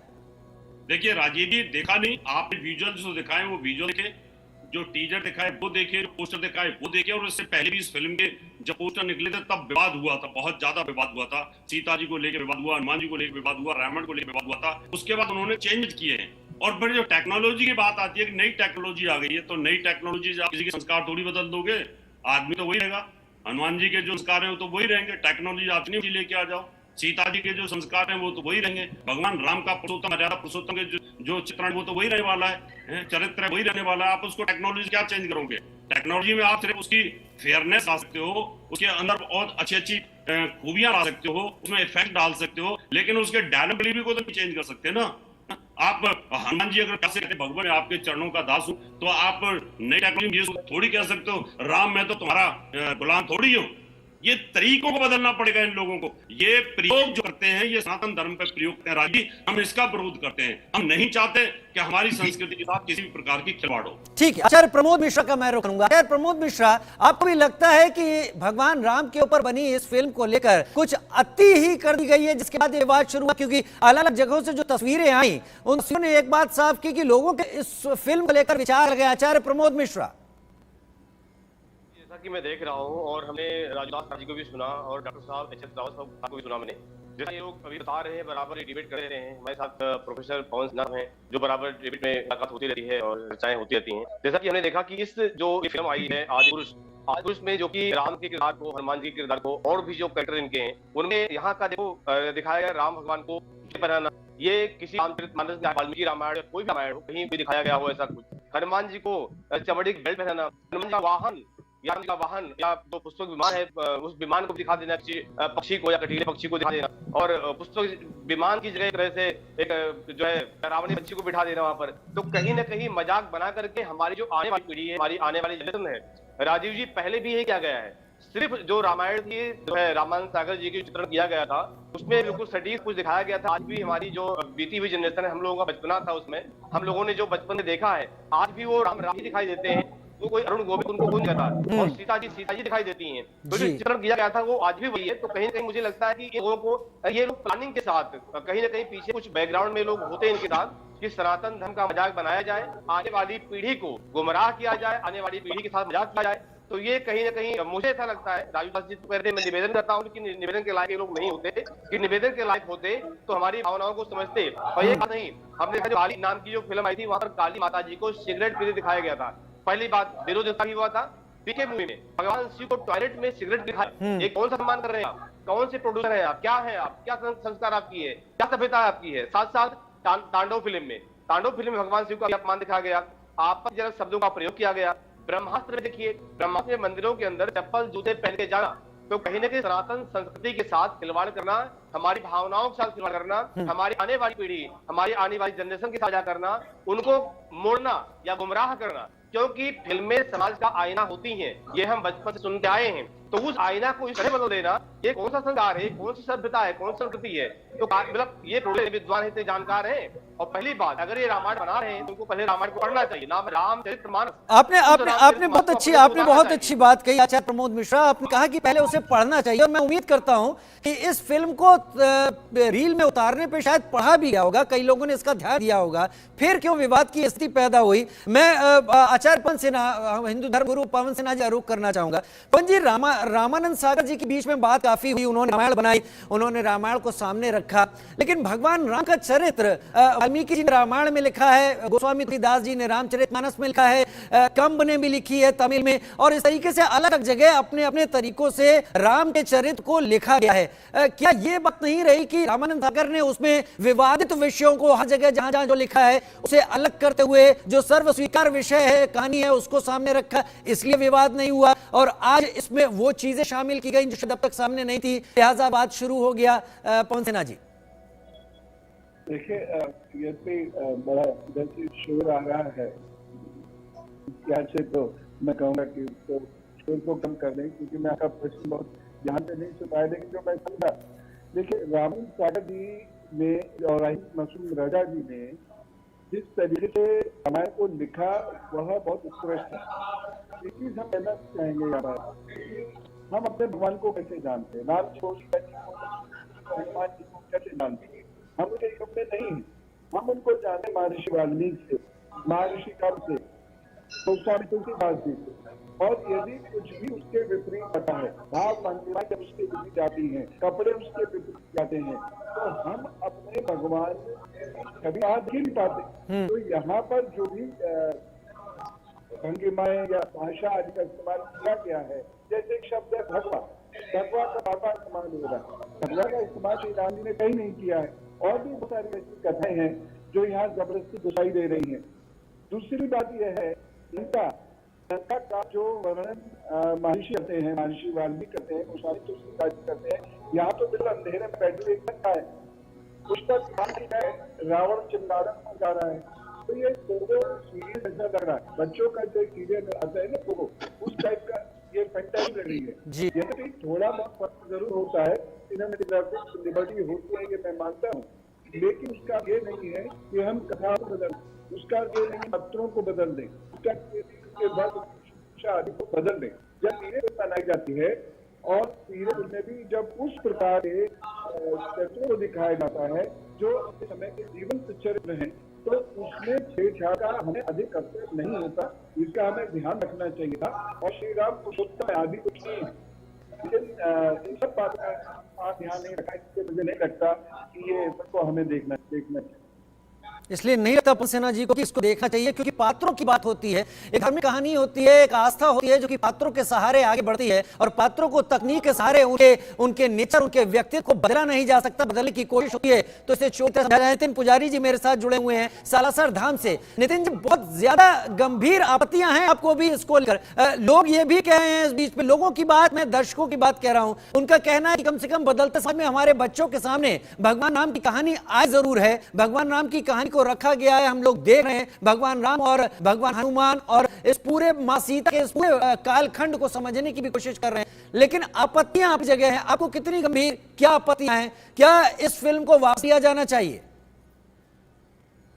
देखिए राजीव जी, देखा नहीं, आपने विजुअल जो दिखाए वो विजुअल देखे, जो टीजर दिखाए वो देखे, जो पोस्टर दिखाए वो देखे। और इससे पहले भी इस फिल्म के जब पोस्टर निकले थे तब विवाद हुआ था, बहुत ज्यादा विवाद हुआ था। सीता जी को लेकर विवाद हुआ, हनुमान जी को लेकर विवाद हुआ, रावण को लेकर विवाद हुआ था। उसके बाद उन्होंने चेंज किए हैं। और फिर जो टेक्नोलॉजी की बात आती है कि नई टेक्नोलॉजी आ गई है, तो नई टेक्नोलॉजी से आप किसी के संस्कार थोड़ी बदल दोगे, आदमी तो वही रहेगा। हनुमान जी के जो संस्कार है वो तो वही रहेंगे, टेक्नोलॉजी आप नहीं लेके आ जाओ। सीता जी के जो संस्कार हैं वो तो वही रहेंगे। भगवान राम का पुरुषोत्तम, मर्यादा पुरुषोत्तम के जो चित्रण वो तो वही रहने वाला है, चरित्र वही रहने वाला है। आप उसको टेक्नोलॉजी क्या चेंज करोगे? टेक्नोलॉजी में आप सिर्फ उसकी फेयरनेस ला सकते हो, उसके अंदर बहुत अच्छी अच्छी खूबियां ला सकते हो, उसमें इफेक्ट डाल सकते हो, लेकिन उसके डायलॉग डिलीवरी को तो नहीं चेंज कर सकते ना। आप हनुमान जी अगर कैसे कहते भगवान आपके चरणों का दास हूं, तो आप नई टेक्नोलॉजी थोड़ी कह सकते हो राम मैं तो तुम्हारा गुलाम थोड़ी हूं। ये तरीकों को बदलना पड़ेगा इन लोगों को। ये प्रयोग जो करते हैं ये सनातन धर्म पर प्रयोग करते हैं राजी, हम इसका विरोध करते हैं। हम नहीं चाहते कि हमारी संस्कृति के साथ किसी भी प्रकार की खिलवाड़ हो। ठीक है, आचार्य प्रमोद मिश्रा का मैं रुख करूंगा। आचार्य प्रमोद मिश्रा, आपको भी लगता है कि भगवान राम के ऊपर बनी इस फिल्म को लेकर कुछ अति ही कर दी गई है, जिसके बाद ये विवाद शुरू हुआ? क्योंकि अलग अलग जगहों से जो तस्वीरें आई उन तस्वीरों ने एक बात साफ की कि लोगों के इस फिल्म को लेकर विचार लगे। आचार्य प्रमोद मिश्रा, कि मैं देख रहा हूं और हमने राजदास जी को भी सुना और डॉक्टर साहब एच.एस. रावत साहब को भी सुना मैंने, जैसा ये लोग अभी बता रहे हैं, बराबर डिबेट कर रहे हैं। हमारे साथ प्रोफेसर पवन सिन्हा हैं जो बराबर डिबेट में मुलाकात होती रहती है और चर्चाएं होती रहती हैं। जैसा कि हमने देखा कि इस जो फिल्म आई है आदिपुरुष में, जो कि राम के किरदार को, हनुमान जी के किरदार को और भी जो कैरेक्टर इनके हैं उनमें यहाँ का देखो दिखाया गया राम भगवान को बनाना, ये किसी रामचरितमानस या वाल्मीकि रामायण कोई भी रामायण हो कहीं भी दिखाया गया हो ऐसा कुछ। हनुमान जी को चमड़ी की बेल्ट पहनाना, हनुमान का वाहन या जो पुस्तक विमान है उस विमान को दिखा देना, किसी पक्षी को या कटीले पक्षी को दिखा देना, और पुस्तक विमान की जगह एक तरह से एक जो है रावणी पक्षी को बिठा देना वहां पर। तो कहीं ना कहीं मजाक बना करके हमारी जो आने वाली पीढ़ी है, हमारी आने वाली जनरेशन है, राजीव जी पहले भी यही किया गया है। सिर्फ जो रामायण की जो है रामानंद सागर जी की चित्रण किया गया था उसमें बिल्कुल सटीक कुछ दिखाया गया था। आज भी हमारी जो बीती हुई जनरेशन है, हम लोगों का बचपना था, उसमें हम लोगों ने जो बचपन में देखा है आज भी वो राम ही दिखाई देते हैं। तो कोई अरुण गोविंद उनको कौन कहता, और सीता जी दिखाई देती हैं। तो जो चित्रण किया गया था वो आज भी वही है। तो कहीं ना कहीं मुझे लगता है कि ये लोगों को ये लोग प्लानिंग के साथ कहीं ना कहीं पीछे कुछ बैकग्राउंड में लोग होते हैं इनके साथ कि सनातन धर्म का मजाक बनाया जाए, आने वाली पीढ़ी को गुमराह किया जाए, आने वाली पीढ़ी के साथ मजाक किया जाए। तो ये कहीं ना कहीं मुझे ऐसा लगता है, राजू दास जी तो कहते हैं, मैं निवेदन करता हूँ कि निवेदन के लायक ये लोग नहीं होते, कि निवेदन के लायक होते तो हमारी भावनाओं को समझते। और ये बात नहीं, हमने जो काली नाम की जो फिल्म आई थी, वहां पर काली माता जी को सिगरेट पीते दिखाया गया था। पहली बात विरोध भी हुआ था। पीके मूवी में भगवान शिव को टॉयलेट में सिगरेट दिखाया, ये कौन सा सम्मान कर रहे हैं आप? कौन से प्रोड्यूसर है आप? क्या है आप? क्या संस्कार आपकी है? क्या सभ्यता आपकी है? साथ साथ तांडव फिल्म में भगवान शिव का अपमान दिखाया गया, आपत्तिजनक शब्दों का प्रयोग किया गया। ब्रह्मास्त्र में देखिए, ब्रह्मास्त्र में मंदिरों के अंदर चप्पल जूते पहन के जाना, तो कहीं ना कहीं सनातन संस्कृति के साथ खिलवाड़ करना, हमारी भावनाओं के साथ खिलवाड़ करना, हमारी आने वाली पीढ़ी, हमारी आने वाली जनरेशन के साथ साझा करना, उनको मोड़ना या गुमराह करना। क्योंकि फिल्में समाज का आईना होती हैं, ये हम बचपन से सुनते आए हैं। तो उस आईना को इस तरह बदल देना, ये कौन सा संस्कार है, कौन सी सभ्यता है, कौन सी संस्कृति है? तो मतलब ये थोड़े विद्वान है, जानकार हैं। और पहली बात, अगर ये रामायण बना रहे हैं तो उनको पहले रामायण को पढ़ना चाहिए, नाम रामचरितमानस। आपने बहुत अच्छी बात कही आचार्य प्रमोद मिश्रा। आपने कहा कि पहले उसे पढ़ना चाहिए, और मैं उम्मीद करता हूं कि इस फिल्म को रील में उतारने पे शायद पढ़ा भी गया होगा, कई लोगों ने इसका ध्यान दिया होगा, फिर क्यों विवाद की स्थिति पैदा हुई। मैं आचार्य पवन सिन्हा, हिंदू धर्म गुरु पवन सिन्हा जी आरोप करना चाहूंगा। पवन जी, रामानंद सागर जी के बीच में बात काफी हुई, उन्होंने रामायण बनाई, उन्होंने रामायण को सामने रखा, लेकिन भगवान राम का चरित्र वाल्मीकि जी ने रामायण में लिखा है, गोस्वामी तुलसीदास जी ने रामचरितमानस में लिखा है, कंब ने भी लिखी है तमिल में, और इस तरीके से अलग अलग जगह अपने अपने तरीकों से राम के चरित्र को लिखा गया है। क्या ये बात नहीं रही कि रामानंद सागर ने उसमें विवादित विषयों को हर जगह जहां जहां जो लिखा है उसे अलग करते हुए जो सर्व स्वीकार विषय है, कहानी है, उसको सामने रखा, इसलिए विवाद नहीं हुआ, और आज इसमें वो चीजें शामिल की गई जो शायद अब तक सामने नहीं थी, लिहाजा बात शुरू हो गया। पवन सिन्हा जी, देखिए, ये बड़ा इधर से शोर आ रहा है, क्या से तो मैं कहूँगा कि तो शोर को कम कर दें, क्योंकि मैं आपका प्रश्न बहुत ध्यान से नहीं सुन पाया, लेकिन जो मैं समझा, देखिए रामानंद सागर जी ने और मासूम राजा जी ने जिस तरीके से रामायण को लिखा वह बहुत उत्कृष्ट है। एक चीज हम कहना चाहेंगे यहाँ पर, हम अपने भगवान को कैसे जानते हैं, राम जी को हनुमान जी को कैसे जानते हैं? हम उनके युग में नहीं है, हम उनको जाने महर्षि वाल्मीकि से, महर्षि काल से, गोस्वामी तुलसीदास जी से। और यदि कुछ भी उसके विपरीत होता है, भाव भंगिमा जब उसके विपरीत जाती हैं, कपड़े उसके विपरीत जाते हैं, तो हम अपने भगवान कभी हाथ नहीं पाते। तो यहाँ पर जो भी भंगिमाएं या भाषा आदि का इस्तेमाल किया गया है, जैसे एक शब्द है भगवा, भगवा का बाबा इस्तेमाल हो रहा है, भगवा का इस्तेमाल श्री राम जी ने कहीं नहीं किया है। और भी बहुत सारी ऐसी कथाएं हैं जो यहाँ जबरदस्ती दिखाई दे रही हैं। दूसरी बात यह है, लंका का जो वर्णन महर्षि करते हैं, महर्षि वाल्मीकि करते हैं, गोस्वामी तुलसीदास करते हैं, यहाँ तो बिल्कुल अंधेरे में बैठे एक रखा है, उस पर रावण चिंगारन हो जा रहा है। तो ये सीरियल ऐसा लग रहा है, बच्चों का जो सीरियल आता है ना, वो उस टाइप का ये फैंटेसी लग रही है। यदि थोड़ा बहुत फर्क जरूर होता है, सिनेमेटोग्राफिक लिबर्टी होती है, ये मैं मानता हूँ, लेकिन उसका ये नहीं है कि हम कथा को बदल, उसका ये नहीं पत्रों को बदल दें, उसका के बाद शिक्षा आदि को बदल दें। जब सीरियल बनाई जाती है और सीरियल में भी जब उस प्रकार के चरित्रों को दिखाया जाता है जो अपने समय के जीवन से चरित्र हैं, तो उसमें छेड़छाड़ का हमें अधिक अवसर नहीं होता, इसका हमें ध्यान रखना चाहिए था। और श्री राम पुरुषोत्तम आदि कुछ नहीं है, लेकिन इन सब बात का ध्यान नहीं रखा, इसलिए मुझे नहीं लगता कि ये सबको हमें देखना चाहिए। इसलिए नहीं लगता पवन सिन्हा जी को कि इसको देखना चाहिए, क्योंकि पात्रों की बात होती है, एक धार्मिक कहानी होती है, एक आस्था होती है जो कि पात्रों के सहारे आगे बढ़ती है, और पात्रों को तकनीक के सहारे उनके नेचर, उनके व्यक्तित्व को बदला नहीं जा सकता, बदलने की कोशिश होती है। तो इसे नितिन पुजारी जी मेरे साथ जुड़े हुए हैं सालासर धाम से। नितिन जी, बहुत ज्यादा गंभीर आपत्तियां हैं आपको भी इसको लेकर, लोग ये भी कह रहे हैं, इस बीच में लोगों की बात, मैं दर्शकों की बात कह रहा हूं, उनका कहना है कि कम से कम बदलते समय में हमारे बच्चों के सामने भगवान राम की कहानी आए जरूर है, भगवान राम की कहानी को रखा गया है, हम लोग देख रहे हैं भगवान राम और भगवान हनुमान और इस पूरे मां सीता के इस पूरे कालखंड को समझने की भी कोशिश कर रहे हैं, लेकिन आपत्तियां आप जगह हैं, आपको कितनी गंभीर क्या आपत्तियां हैं? क्या इस फिल्म को वापस लिया जाना चाहिए?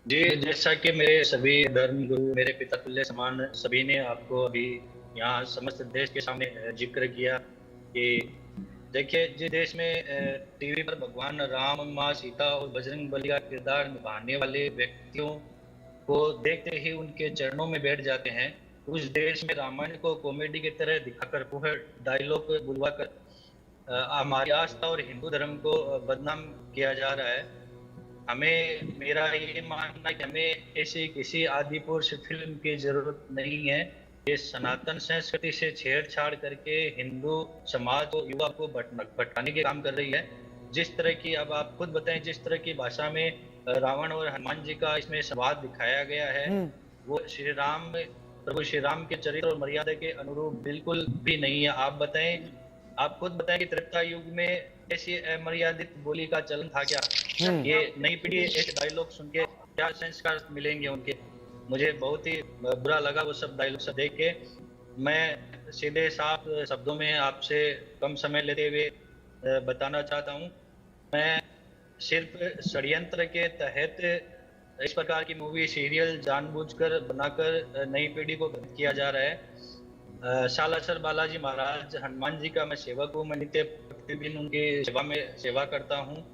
जी, जैसा कि मेरे सभी धर्म गुरु, मेरे पिता तुल्य समान सभी ने आपको अभी यहाँ समस्त देश के सामने जिक्र किया कि देखिए, जिस देश में टीवी पर भगवान राम, माँ सीता और बजरंग बली का किरदार निभाने वाले व्यक्तियों को देखते ही उनके चरणों में बैठ जाते हैं, उस देश में रामायण को कॉमेडी की तरह दिखाकर वह डायलॉग बुलवाकर हमारी आस्था और हिंदू धर्म को बदनाम किया जा रहा है। हमें, मेरा ये मानना है कि हमें ऐसी किसी आदि पुरुष फिल्म की जरूरत नहीं है। ये सनातन संस्कृति से छेड़छाड़ करके हिंदू समाज को, युवा को भटकाने के काम कर रही है। जिस तरह की, अब आप खुद बताएं, जिस तरह की भाषा में रावण और हनुमान जी का इसमें संवाद दिखाया गया है, वो प्रभु श्री राम के चरित्र और मर्यादा के अनुरूप बिल्कुल भी नहीं है। आप बताएं, आप खुद बताएं कि त्रेता युग में ऐसी अमर्यादित बोली का चलन था क्या? ये नई पीढ़ी ऐसे डायलॉग सुन के क्या संस्कार मिलेंगे उनके? मुझे बहुत ही बुरा लगा वो सब डायलॉग सब देख के। मैं सीधे साफ शब्दों में आपसे कम समय लेते हुए बताना चाहता हूँ, मैं सिर्फ षड्यंत्र के तहत इस प्रकार की मूवी सीरियल जानबूझकर बनाकर नई पीढ़ी को भ्रमित किया जा रहा है। सालासर बालाजी महाराज हनुमान जी का मैं सेवक हूँ। मैं नित्य प्रतिदिन उनकी सेवा में सेवा करता हूँ।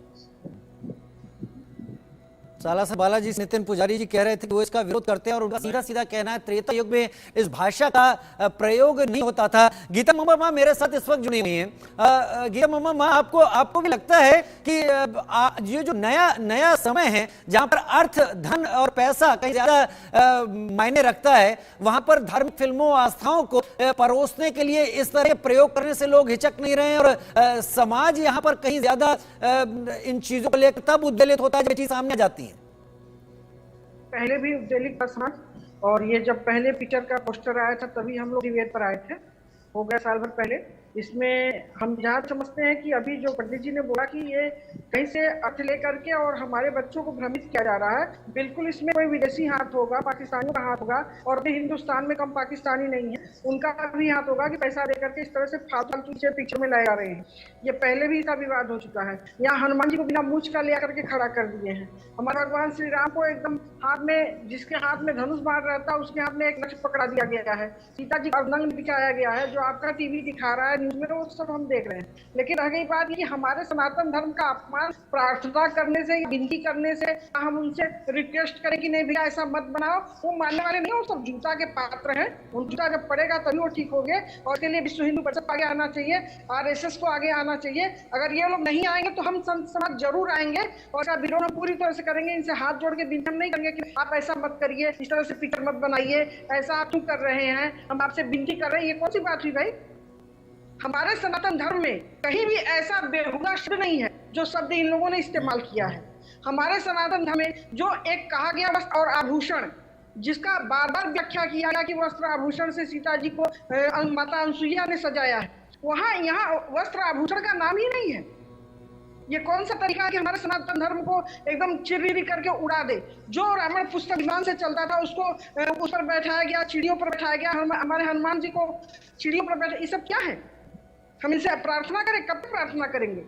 सालासर बालाजी नितिन पुजारी जी कह रहे थे कि वो इसका विरोध करते हैं और उनका सीधा सीधा कहना है त्रेता युग में इस भाषा का प्रयोग नहीं होता था। गीता मम्मा माँ मेरे साथ इस वक्त जुड़ी हुई हैं। गीता मम्मा माँ, आपको भी लगता है कि ये जो नया समय है जहां पर अर्थ, धन और पैसा कहीं ज्यादा मायने रखता है, वहां पर धार्मिक फिल्मों, आस्थाओं को परोसने के लिए इस तरह प्रयोग करने से लोग हिचक नहीं रहे हैं और समाज यहाँ पर कहीं ज्यादा इन चीजों को लेकर तब उद्वेलित होता है जब चीज सामने जाती है? पहले भी उद्वेलित था समाज, और ये जब पहले पिक्चर का पोस्टर आया था तभी हम लोग डिबेट पर आए थे, हो गया साल भर पहले। इसमें हम जहाँ समझते हैं कि अभी जो पंडित जी ने बोला कि ये कहीं से अर्थ लेकर के और हमारे बच्चों को भ्रमित किया जा रहा है, बिल्कुल इसमें कोई विदेशी हाथ होगा, पाकिस्तानियों का हाथ होगा, और भी हिंदुस्तान में कम पाकिस्तानी नहीं है, उनका भी हाथ होगा कि पैसा देकर के इस तरह से फालतू से पिक्चर में लाए जा रहे हैं। ये पहले भी इसका विवाद हो चुका है। यहाँ हनुमान जी को बिना मूंछ का ले करके खड़ा कर दिए हैं। हमारे भगवान श्री राम को एकदम हाथ में, जिसके हाथ में धनुष बाण रहता है उसके हाथ में एक लक्ष्य पकड़ा दिया गया है। सीता जी का नग्न दिखाया गया है, जो आपका टीवी दिखा रहा है न्यूज में, वो सब हम देख रहे हैं। लेकिन रह गई बात कि हमारे सनातन धर्म का अपमान प्रार्थना करने से, विनती करने से, हम उनसे रिक्वेस्ट करें कि नहीं भैया ऐसा मत बनाओ, वो मानने वाले नहीं, वो सब जूता के पात्र हैं। उन जूता जब पड़ेगा तभी वो ठीक होंगे, और इसके लिए विश्व हिंदू परिषद आगे आना चाहिए, RSS को आगे आना चाहिए। अगर ये लोग नहीं आएंगे तो हम संत समाज जरूर आएंगे और इसका विरोध हम पूरी तरह से करेंगे। इनसे हाथ जोड़ के विनती नहीं करेंगे कि आप ऐसा मत करिए, इस तरह से पिक्चर मत बनाइए, ऐसा आप क्यों कर रहे हैं, हम आपसे विनती कर रहे हैं। ये कौन सी बात हुई भाई? हमारे सनातन धर्म में कहीं भी ऐसा बेहुदा शब्द नहीं है जो शब्द इन लोगों ने इस्तेमाल किया है। हमारे सनातन धर्म में जो एक कहा गया वस्त्र और आभूषण, जिसका बार बार व्याख्या किया गया कि वस्त्र आभूषण से सीता जी को माता अनुसुईया ने सजाया है, वहां यहाँ वस्त्र आभूषण का नाम ही नहीं है। ये कौन सा तरीका है कि हमारे सनातन धर्म को एकदम चिरविरी करके उड़ा दे? जो रावण पुष्पक विमान से चलता था उसको उस पर बैठाया गया, चिड़ियों पर बैठाया गया, हमारे हनुमान जी को चिड़ियों पर बैठा, ये सब क्या है? हम इनसे प्रार्थना करें? कब तक प्रार्थना करेंगे?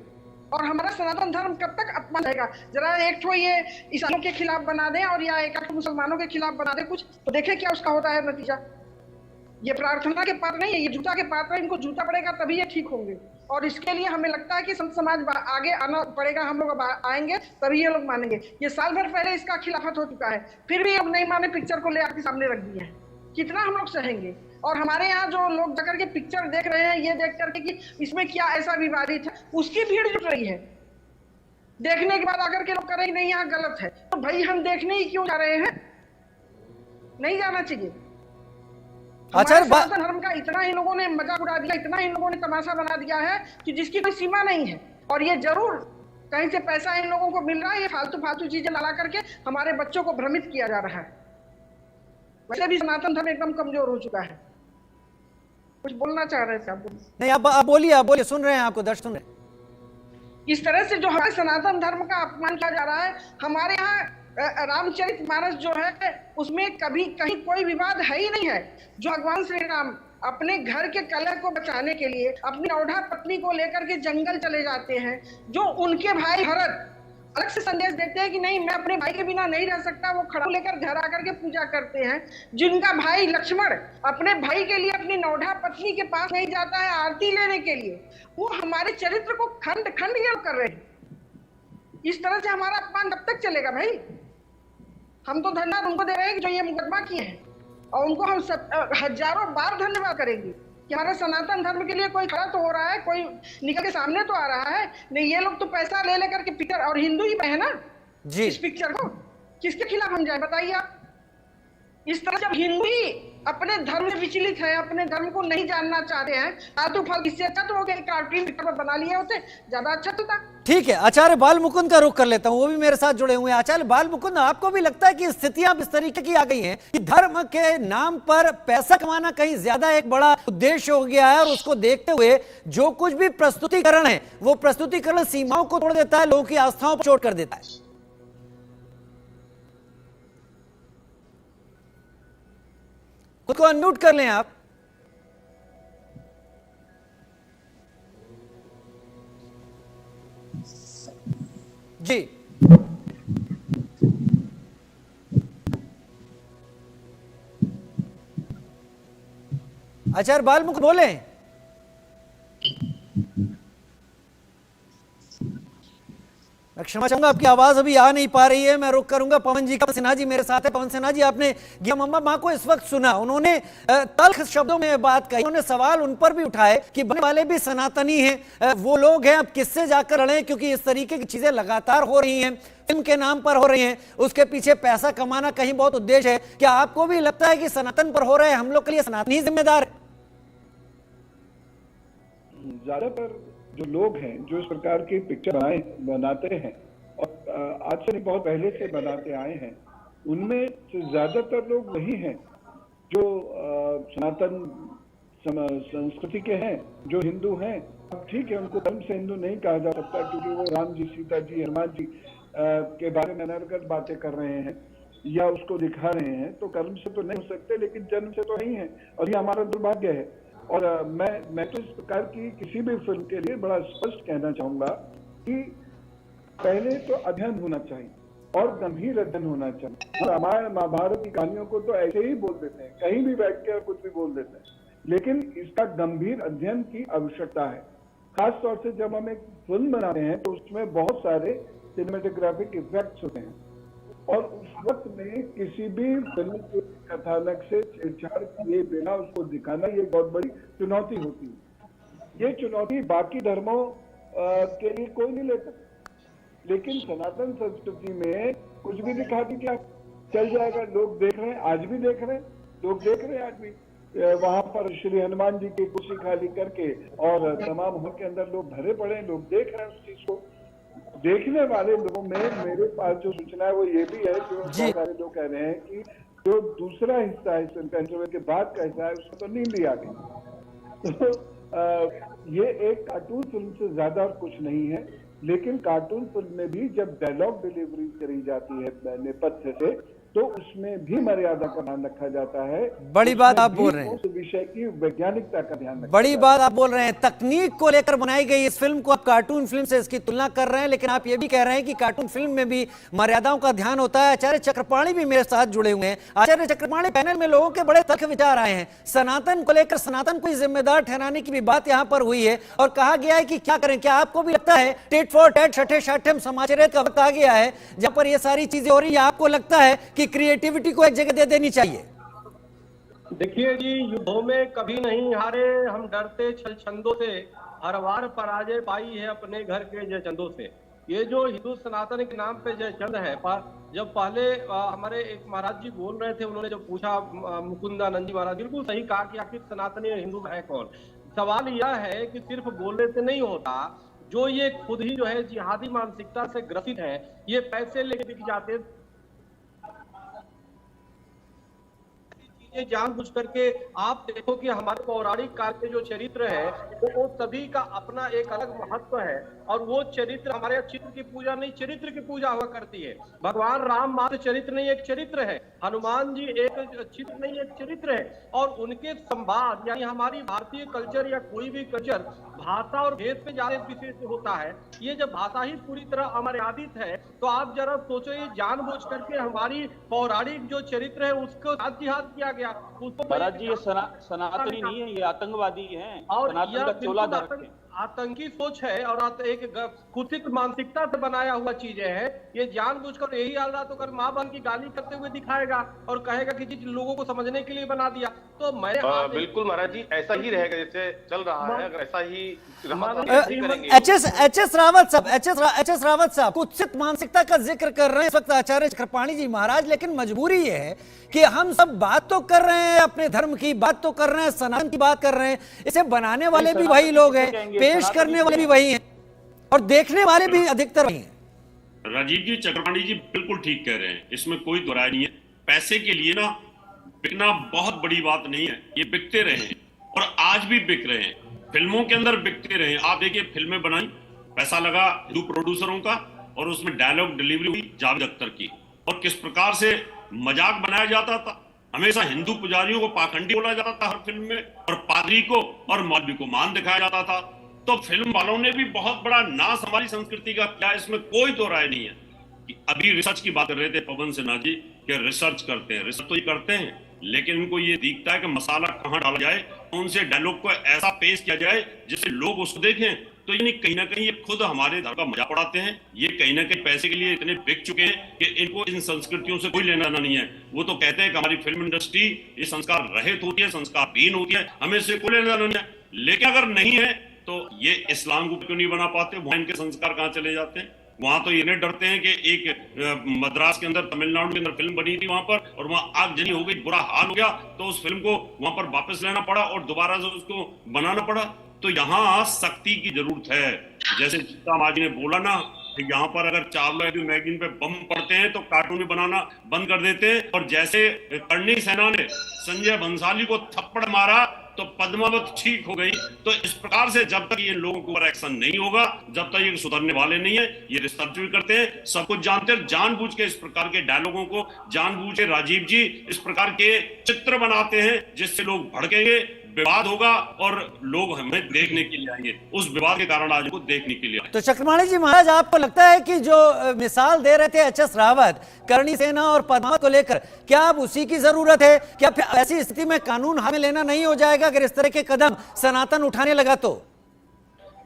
और हमारा सनातन धर्म कब तक अपमान रहेगा? जरा एक ठो ये ईसाइयों के खिलाफ बना दें और या एक मुसलमानों के खिलाफ बना दें कुछ, तो देखें क्या उसका होता है नतीजा। ये प्रार्थना के पात्र नहीं है, ये जूता के पात्र है। इनको जूता पड़ेगा तभी ये ठीक होंगे, और इसके लिए हमें लगता है कि संत समाज आगे आना पड़ेगा। हम लोग आएंगे तभी ये लोग मानेंगे। ये साल भर पहले इसका खिलाफत हो चुका है, फिर भी अब नहीं माने, पिक्चर को ले आपके सामने रख दिए हैं। कितना हम लोग सहेंगे? और हमारे यहाँ जो लोग जाकर के पिक्चर देख रहे हैं, ये देख करके कि इसमें क्या ऐसा विवादित है, उसकी भीड़ जुट रही है। देखने के बाद आकर के लोग करेंगे नहीं यहाँ गलत है, तो भाई हम देखने ही क्यों जा रहे हैं? नहीं जाना चाहिए। सनातन धर्म का इतना ही लोगों ने मजाक उड़ा दिया, इतना ही लोगों ने तमाशा बना दिया है कि जिसकी कोई सीमा नहीं है। और ये जरूर कहीं से पैसा इन लोगों को मिल रहा है, ये फालतू चीजें ला करके हमारे बच्चों को भ्रमित किया जा रहा है। वैसे भी सनातन धर्म एकदम कमजोर हो चुका है। कुछ बोलना चाह रहे थे आप? नहीं, आप बोलिए, सुन रहे हैं, आपको दर्शक सुन रहे हैं। इस तरह से जो हमारे सनातन धर्म का अपमान किया जा रहा है, हमारे यहाँ रामचरितमानस जो है उसमें कभी कहीं कोई विवाद है ही नहीं है। जो भगवान श्री राम अपने घर के कलह को बचाने के लिए अपनी औढ़ा पत्नी को लेकर के जंगल चले जाते हैं, जो उनके भाई भरत अलग से संदेश देते हैं कि नहीं मैं अपने भाई के बिना नहीं रह सकता, वो खड़ा लेकर घर आकर के पूजा करते हैं। जिनका भाई लक्ष्मण अपने भाई के लिए अपनी नौढ़ा पत्नी के पास नहीं जाता है आरती लेने के लिए, वो हमारे चरित्र को खंड खंड कर रहे हैं। इस तरह से हमारा अपमान कब तक चलेगा भाई? हम तो धन्यवाद उनको दे रहे हैं जो ये मुकदमा किए हैं। और उनको हम हजारों बार धन्यवाद करेंगे कि हमारे सनातन धर्म के लिए कोई खड़ा तो हो रहा है, कोई निकल के सामने तो आ रहा है। नहीं, ये लोग तो पैसा ले लेकर के पिक्चर, और हिंदू ही है ना जी, इस पिक्चर को किसके खिलाफ हम जाए बताइए आप। इस तरह जब हिंदू ही अपने धर्म से विचलित है, अपने धर्म को नहीं जानना चाहते हैं, फालतू फल इससे अच्छा तो हो गया कार्टून पिक्चर बना लिया होते, ज्यादा अच्छा तो था। ठीक है, आचार्य बाल मुकुंद का रुख कर लेता हूं, वो भी मेरे साथ जुड़े हुए हैं। आचार्य बाल मुकुंद, आपको भी लगता है कि स्थितियां इस तरीके की आ गई हैं कि धर्म के नाम पर पैसा कमाना कहीं ज्यादा एक बड़ा उद्देश्य हो गया है, और उसको देखते हुए जो कुछ भी प्रस्तुतिकरण है वो प्रस्तुतिकरण सीमाओं को तोड़ देता है, लोगों की आस्थाओं पर चोट कर देता है? खुद को अनम्यूट कर लें आप। जी, आचार्य बालमुख बोले। मैं क्षमा चाहूंगा, आपकी आवाज अभी आ नहीं पा रही है, मैं रुक करूंगा। पवन जी, पवन सिन्हा जी मेरे साथ है। पवन सिन्हा जी, आपने गीता मम्मा मां को इस वक्त सुना, उन्होंने तल्ख शब्दों में बात कही, उन्होंने सवाल उन पर भी उठाए कि बनने वाले भी सनातनी हैं, वो लोग हैं, अब किससे जाकर लड़ें, क्योंकि इस तरीके की चीजें लगातार हो रही हैं, फिल्म के नाम पर हो रही हैं, उसके पीछे पैसा कमाना कहीं बहुत उद्देश्य है। क्या आपको भी लगता है कि सनातन पर हो रहे हैं, हम लोग के लिए सनातन ही जिम्मेदार है? ज्यादातर जो लोग हैं जो इस प्रकार की पिक्चर बनाते हैं और आज से नहीं बहुत पहले से बनाते आए हैं, उनमें से ज्यादातर लोग वही हैं जो सनातन संस्कृति के हैं, जो हिंदू हैं। अब ठीक है, उनको धर्म से हिंदू नहीं कहा जा सकता क्योंकि वो राम जी, सीता जी, हनुमान जी के बारे में अनर्गल बातें कर रहे हैं या उसको दिखा रहे हैं, तो कर्म से तो नहीं हो सकते, लेकिन जन्म से तो नहीं है, और ये हमारा दुर्भाग्य है। और मैं तो इस प्रकार की किसी भी फिल्म के लिए बड़ा स्पष्ट कहना चाहूंगा कि पहले तो अध्ययन होना चाहिए और गंभीर अध्ययन होना चाहिए। रामायण महाभारत की कहानियों को तो ऐसे ही बोल देते हैं, कहीं भी बैठ कर कुछ भी बोल देते हैं, लेकिन इसका गंभीर अध्ययन की आवश्यकता है। खास तौर से जब हम एक फिल्म बनाते हैं तो उसमें बहुत सारे सिनेमेटोग्राफिक इफेक्ट्स होते हैं, और उस वक्त में किसी भी फिल्म के कथानक से छेड़छाड़ किए बिना उसको दिखाना ये बहुत बड़ी चुनौती होती है। ये चुनौती बाकी धर्मों के लिए कोई नहीं लेता, लेकिन सनातन संस्कृति में कुछ भी दिखा दी क्या चल जाएगा। लोग देख रहे हैं, आज भी देख रहे हैं, लोग देख रहे हैं आज भी। वहां पर श्री हनुमान जी की कुर्सी खाली करके और तमाम हॉल के अंदर लोग भरे पड़े हैं, लोग देख रहे हैं उस चीज को। देखने वाले लोगों में मेरे पास जो सूचना है वो ये भी है कि बहुत सारे लोग कह रहे हैं कि जो दूसरा हिस्सा है इंटरव्यू के बाद का हिस्सा है उसमें तो नींद ही आ गई। तो ये एक कार्टून फिल्म से ज्यादा और कुछ नहीं है, लेकिन कार्टून फिल्म में भी जब डायलॉग डिलीवरी करी जाती है नेपथ्य से, तो उसमें भी मर्यादा का ध्यान रखा जाता है। बड़ी बात आप बोल रहे हैं, उस विषय की वैज्ञानिकता का ध्यान रखा बड़ी बात आप बोल रहे हैं। तकनीक को लेकर बनाई गई इस फिल्म को आप कार्टून फिल्म से इसकी तुलना कर रहे हैं, लेकिन आप ये भी कह रहे हैं कि कार्टून फिल्म में भी मर्यादाओं का ध्यान होता है। आचार्य चक्रपाणी भी मेरे साथ जुड़े हुए हैं। आचार्य चक्रपाणी, पैनल में लोगों के बड़े तर्क विचार आए हैं, सनातन को लेकर सनातन को जिम्मेदार ठहराने की भी बात यहाँ पर हुई है, और कहा गया है कि क्या करें। क्या आपको भी लगता है टेट फॉर टैट, छठे शाठ्यम समाचार का वक्त आ गया है जहां पर ये सारी चीजें हो रही है? आपको लगता है कि क्रिएटिविटी एक जगह दे देनी चाहिए? देखिए जी, युद्धों में कभी नहीं हारे हम, डरते छल छंदों से, हर बार पराजय पाई है अपने घर के जय चंदों से। ये जो हिंदू सनातन के नाम पे जय चंद है, जब पहले हमारे एक महाराज जी बोल रहे थे, उन्होंने जब पूछा मुकुंदानंद जी महाराज, बिल्कुल सही कहा कि आखिर सनातनी और हिंदू है कौन। सवाल यह है कि सिर्फ बोलने से नहीं होता, जो ये खुद ही जो है जिहादी मानसिकता से ग्रसित है, ये पैसे लेके बिक जाते, ये जानबूझ करके। आप देखो कि हमारे पौराणिक काल के जो चरित्र है तो वो सभी का अपना एक अलग महत्व है, और वो चरित्र हमारे चित्र की पूजा नहीं, चरित्र की पूजा हुआ करती है। भगवान राम मात्र चरित्र नहीं, एक चरित्र है। हनुमान जी एक चित्र नहीं, एक चरित्र है। और उनके संवाद, यानी हमारी भारतीय कल्चर या कोई भी कल्चर भाषा और भेद पे ज्यादा विशेष होता है। ये जब भाषा ही पूरी तरह अमर्यादित है, तो आप जरा सोचो, ये जानबूझ करके हमारी पौराणिक जो चरित्र है उसको जिहाद किया गया। महाराज जी, ये सनातनी नहीं है, ये आतंकवादी हैं, और सनातन का चोला धर के। आतंकी सोच है और एक कुत्सित मानसिकता से बनाया हुआ चीजें हैं। ये जानबूझकर यही हाल रहा तो कर माँ बहन की गाली करते हुए दिखाएगा और कहेगा कि जी लोगों को समझने के लिए बना दिया। तो मैं बिल्कुल महाराज जी, ऐसा ही रहेगा जैसे चल रहा है। अगर ऐसा ही एच.एस. रावत साहब कुत्सित मानसिकता का जिक्र कर रहे हैं इस वक्त आचार्य चक्रपाणी जी महाराज, लेकिन मजबूरी ये है कि हम सब बात तो कर रहे हैं, अपने धर्म की बात तो कर रहे हैं, सनातन की बात कर रहे हैं, इसे बनाने वाले भी वही लोग हैं, पेश करने वाले भी वही हैं और देखने वाले भी अधिकतर वही हैं। राजीव जी, चक्रपाणी जी बिल्कुल ठीक कह रहे हैं, इसमें कोई दो राय नहीं है। पैसे के लिए ना बिकना बहुत बड़ी बात नहीं है, ये बिकते रहे हैं और आज भी बिक रहे हैं, फिल्मों के अंदर बिकते रहे। आप देखिए, फिल्में बनाई, पैसा लगा हिंदू प्रोड्यूसरों का और उसमें डायलॉग डिलीवरी हुई जावेद अख्तर की, और किस प्रकार से मजाक बनाया जाता था। हमेशा हिंदू पुजारियों को पाखंडी बोला जाता था हर फिल्म में, और पादरी को और मौलवी को मान दिखाया जाता था। तो फिल्म वालों ने भी बहुत बड़ा नाश हमारी संस्कृति का किया, इसमें कोई तो राय नहीं है। कि अभी रिसर्च की बात कर रहे थे पवन सिन्हा जी कि रिसर्च करते हैं, रिसर्च तो ये करते हैं, लेकिन इनको ये दिखता है कि मसाला कहाँ डाला जाए, कौन से डायलॉग को ऐसा पेश किया जाए जिससे लोग उसको देखें। तो यानी कहीं ना कहीं ये खुद हमारे धर्म का मजाक उड़ाते हैं। ये कहीं ना कहीं पैसे के लिए इतने बिक चुके हैं कि इनको इन संस्कृतियों से कोई लेना देना नहीं है। वो तो कहते हैं कि हमारी फिल्म इंडस्ट्री ये संस्कार रहित होती है, संस्कारहीन होती है, हमें इससे कोई लेना देना नहीं है। लेकिन अगर नहीं है तो ये इस्लाम को क्यों नहीं बना पाते? वहां इनके संस्कार कहाँ चले जाते हैं? वहां तो ये डरते हैं कि एक मद्रास के अंदर, तमिलनाडु के अंदर फिल्म बनी थी वहां पर, और वहां आगजनी हो गई, बुरा हाल हो गया, तो उस फिल्म को वहां पर वापस लेना पड़ा और दोबारा से उसको बनाना पड़ा। तो यहाँ सख्ती की जरूरत है। जैसे सीता माँ जी ने बोला ना कि यहाँ पर अगर चावला मैगजीन पे बम पड़ते हैं तो कार्टून बनाना बंद कर देते हैं, और जैसे करणी सेना ने संजय बंसाली को थप्पड़ मारा तो पद्मावत ठीक हो गई। तो इस प्रकार से जब तक ये लोगों के ऊपर एक्शन नहीं होगा, जब तक ये सुधरने वाले नहीं है। ये रिसर्च भी करते हैं, सब कुछ जानते हैं, जानबूझ के इस प्रकार के डायलॉगों को, जानबूझ के राजीव जी इस प्रकार के चित्र बनाते हैं जिससे लोग भड़केंगे, विवाद होगा और लोग हमें देखने के लिए आएंगे। उस विवाद के कारण आज को देखने के लिए। तो चक्रपाणी जी महाराज, आपको लगता है कि जो मिसाल दे रहे थे एच.एस. रावत करणी सेना और पद्मावत को लेकर, क्या अब उसी की जरूरत है? क्या ऐसी स्थिति में कानून हमें लेना नहीं हो जाएगा अगर इस तरह के कदम सनातन उठाने लगा तो?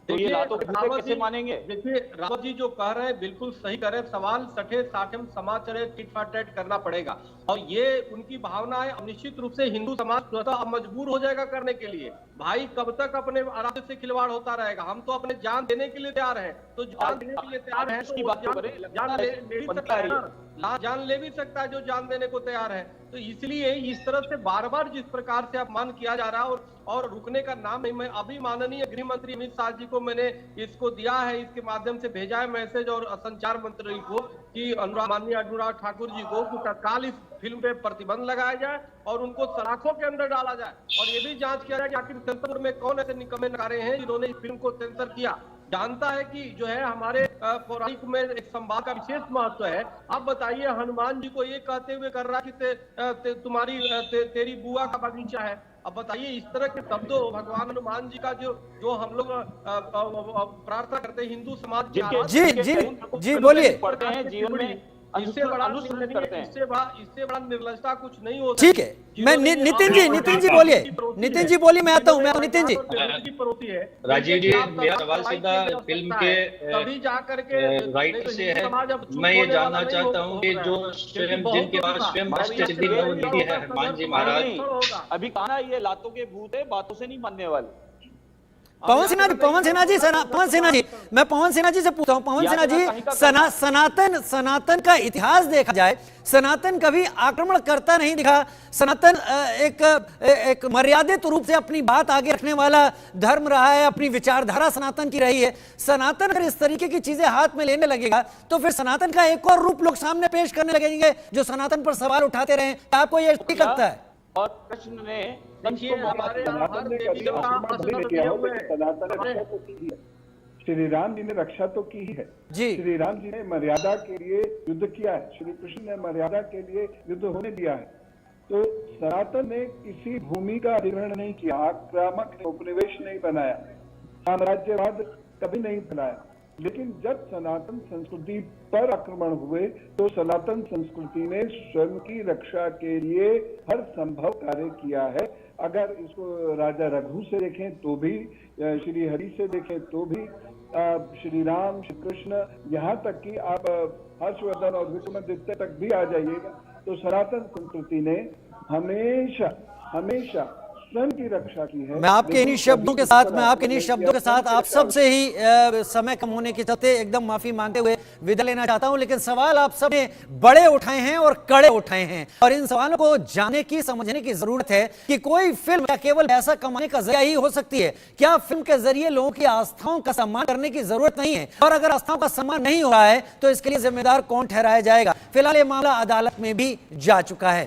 देखिए कैसे मानेंगे? देखिए रावत जी जो कह रहे हैं बिल्कुल सही कह रहे हैं। सवाल सठे साठम समाचार टिट फॉर टैट करना पड़ेगा, और ये उनकी भावना है। निश्चित रूप से हिंदू समाज स्वतः मजबूर हो जाएगा करने के लिए। भाई कब तक अपने आराध्य से खिलवाड़ होता रहेगा? हम तो अपने जान देने के लिए तैयार हैं, तो जान देने के लिए तैयार है तो जान ले भी सकता है जो जान देने को तैयार है। तो इसलिए इस तरह से बार बार जिस प्रकार से अपमान किया जा रहा है और रुकने का नाम नहीं। मैं अभी माननीय गृह मंत्री अमित शाह जी को मैंने इसको दिया है, इसके माध्यम से भेजा है मैसेज, और संचार मंत्री को कि माननीय अनुराग ठाकुर जी को कि तत्काल इस फिल्म पे प्रतिबंध लगाया जाए और उनको सलाखों के अंदर डाला जाए, और ये भी जांच किया जाए कि आखिर सेंसर में कौन ऐसे निकम्मे नकारे हैं जिन्होंने इस फिल्म को सेंसर किया। जानता है कि जो है हमारे पौराणिक में एक संवाद का विशेष महत्व है। आप बताइए, हनुमान जी को ये कहते हुए कर रहा कि तुम्हारी तेरी बुआ का बगीचा है। अब बताइए, इस तरह के शब्दों भगवान हनुमान जी का जो हम लोग प्रार्थना करते हैं हिंदू समाज जी बोलिए। पढ़ते हैं जीवन में, इससे बड़ा निर्लजता कुछ नहीं होता। ठीक है, मैं नितिन जी बोलिए, मैं आता हूँ नितिन जी। राजीव जी, मेरा सवाल सीधा फिल्म के राइट से है। मैं ये जानना चाहता हूँ कि जो स्वयं जिनके पास स्वयं सिद्धि निधि है हनुमान जी महाराज, अभी कहा ये लातों के भूत है, बातों से नहीं मानने वाले। पवन सिन्हा जी, मैं पवन सिन्हा जी से पूछता हूं। पवन सिन्हा जी, सनातन का इतिहास देखा जाए, सनातन कभी आक्रमण करता नहीं दिखा। सनातन एक मर्यादित रूप से अपनी बात आगे रखने वाला धर्म रहा है, अपनी विचारधारा सनातन की रही है। सनातन अगर इस तरीके की चीजें हाथ में लेने लगेगा तो फिर सनातन का एक और रूप लोग सामने पेश करने लगेंगे जो सनातन पर सवाल उठाते रहे। आपको यह ठीक लगता है? और कृष्ण ने श्री राम जी ने रक्षा तो की है जी। श्री राम जी ने मर्यादा के लिए युद्ध किया है, श्री कृष्ण ने मर्यादा के लिए युद्ध होने दिया है। तो सनातन ने किसी भूमि का अधिग्रहण नहीं किया, आक्रामक उपनिवेश नहीं बनाया, साम्राज्यवाद कभी नहीं फैलाया। लेकिन जब सनातन संस्कृति पर आक्रमण हुए तो सनातन संस्कृति ने स्वयं की रक्षा के लिए हर संभव कार्य किया है। अगर इसको राजा रघु से देखें तो भी, श्री हरि से देखें तो भी, श्री राम, श्री कृष्ण, यहाँ तक कि आप हर्षवर्धन और विक्रमादित्य तक भी आ जाइएगा तो सनातन संस्कृति ने हमेशा हमेशा स्वयं की रक्षा की है। मैं आपके इन्हीं शब्दों के साथ आप सबसे ही समय कम होने के चलते एकदम माफी मांगते हुए विदा लेना चाहता हूं, लेकिन सवाल आप सब ने बड़े उठाए हैं और कड़े उठाए हैं और इन सवालों को जानने की, समझने की जरूरत है कि कोई फिल्म क्या केवल पैसा कमाने का जरिया ही हो सकती है? क्या फिल्म के जरिए लोगों की आस्थाओं का सम्मान करने की जरूरत नहीं है? और अगर आस्थाओं का सम्मान नहीं हो रहा है तो इसके लिए जिम्मेदार कौन ठहराया जाएगा? फिलहाल ये मामला अदालत में भी जा चुका है।